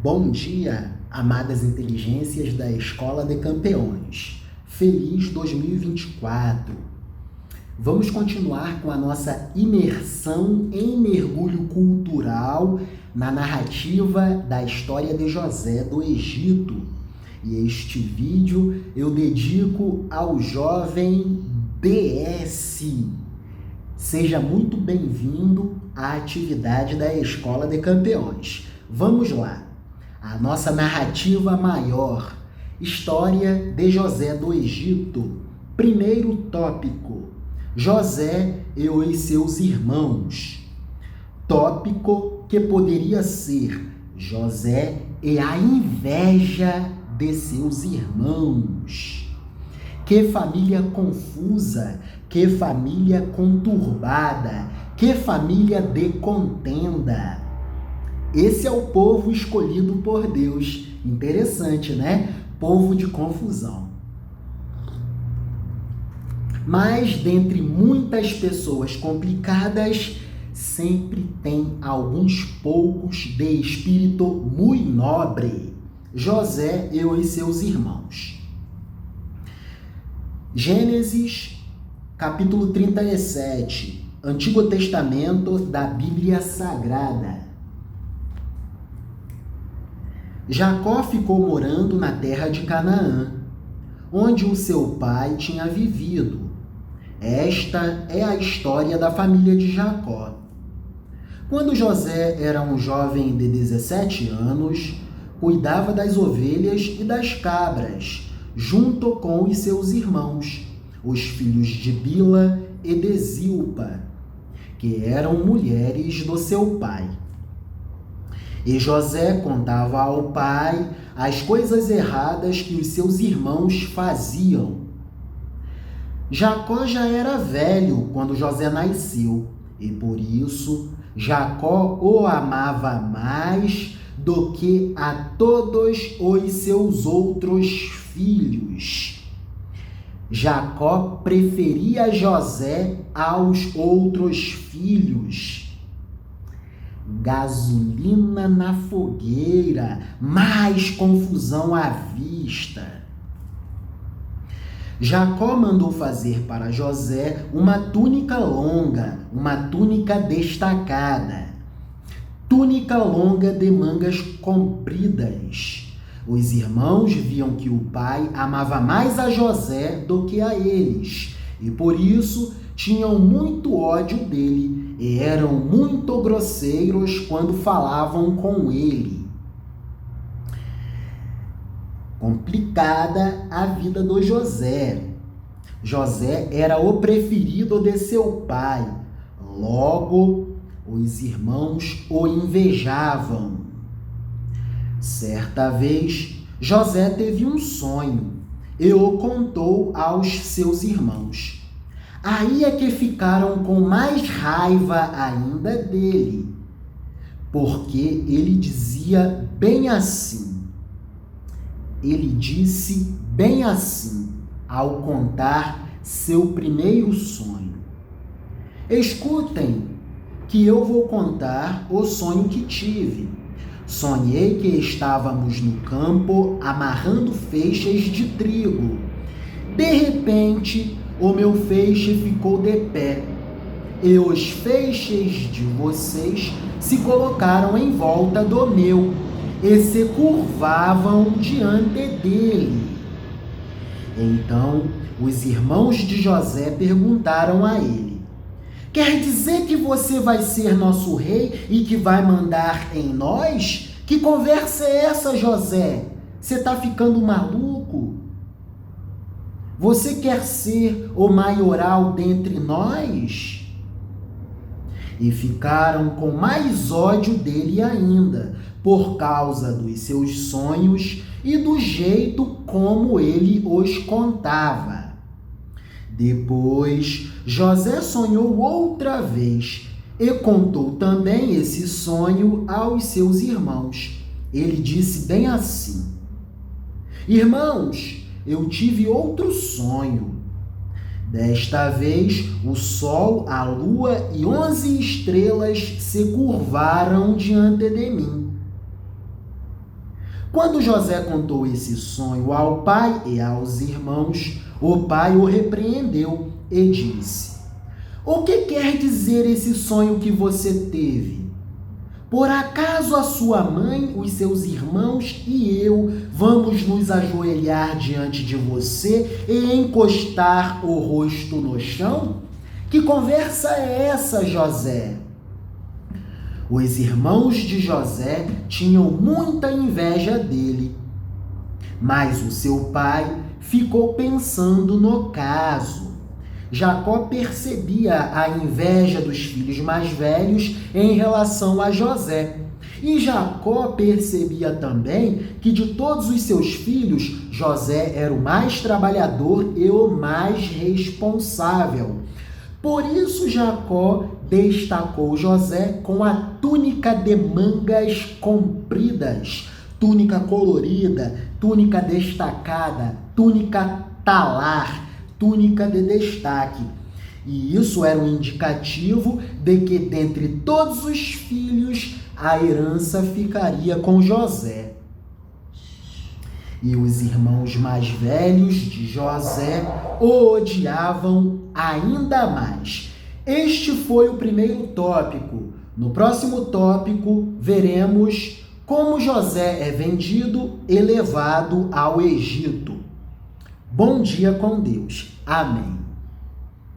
Bom dia, amadas inteligências da Escola de Campeões. Feliz 2024! Vamos continuar com a nossa imersão em mergulho cultural na narrativa da história de José do Egito. E este vídeo eu dedico ao jovem DS. Seja muito bem-vindo à atividade da Escola de Campeões. Vamos lá! A nossa narrativa maior, história de José do Egito. Primeiro tópico, José e os seus irmãos. Tópico que poderia ser José e a inveja de seus irmãos. Que família confusa, que família conturbada, que família de contenda. Esse é o povo escolhido por Deus. Interessante, né? Povo de confusão. Mas, dentre muitas pessoas complicadas, sempre tem alguns poucos de espírito muito nobre. José e os seus irmãos. Gênesis, capítulo 37, Antigo Testamento da Bíblia Sagrada. Jacó ficou morando na terra de Canaã, onde o seu pai tinha vivido. Esta é a história da família de Jacó. Quando José era um jovem de 17 anos, cuidava das ovelhas e das cabras, junto com os seus irmãos, os filhos de Bila e de Zilpa, que eram mulheres do seu pai. E José contava ao pai as coisas erradas que os seus irmãos faziam. Jacó já era velho quando José nasceu, e por isso Jacó o amava mais do que a todos os seus outros filhos. Jacó preferia José aos outros filhos. Gasolina na fogueira, mais confusão à vista. Jacó mandou fazer para José uma túnica longa, uma túnica destacada. Túnica longa de mangas compridas. Os irmãos viam que o pai amava mais a José do que a eles, e por isso tinham muito ódio dele e eram muito grosseiros quando falavam com ele. Complicada a vida do José. José era o preferido de seu pai, logo os irmãos o invejavam. Certa vez, José teve um sonho e o contou aos seus irmãos. Aí é que ficaram com mais raiva ainda dele, porque ele dizia bem assim. Ele disse bem assim ao contar seu primeiro sonho. Escutem, que eu vou contar o sonho que tive. Sonhei que estávamos no campo amarrando feixes de trigo. De repente, o meu feixe ficou de pé, e os feixes de vocês se colocaram em volta do meu, e se curvavam diante dele. Então, os irmãos de José perguntaram a ele: quer dizer que você vai ser nosso rei e que vai mandar em nós? Que conversa é essa, José? Você está ficando maluco? Você quer ser o maioral dentre nós? E ficaram com mais ódio dele ainda, por causa dos seus sonhos e do jeito como ele os contava. Depois, José sonhou outra vez e contou também esse sonho aos seus irmãos. Ele disse bem assim: irmãos, eu tive outro sonho. Desta vez, o sol, a lua e 11 estrelas se curvaram diante de mim. Quando José contou esse sonho ao pai e aos irmãos, o pai o repreendeu e disse: "O que quer dizer esse sonho que você teve? Por acaso a sua mãe, os seus irmãos e eu vamos nos ajoelhar diante de você e encostar o rosto no chão? Que conversa é essa, José?" Os irmãos de José tinham muita inveja dele, mas o seu pai ficou pensando no caso. Jacó percebia a inveja dos filhos mais velhos em relação a José. E Jacó percebia também que de todos os seus filhos, José era o mais trabalhador e o mais responsável. Por isso Jacó destacou José com a túnica de mangas compridas, túnica colorida, túnica destacada, túnica talar, túnica de destaque. E isso era um indicativo de que dentre todos os filhos a herança ficaria com José. E os irmãos mais velhos de José o odiavam ainda mais. Este foi o primeiro tópico. No próximo tópico, veremos como José é vendido e levado ao Egito. Bom dia com Deus. Amém.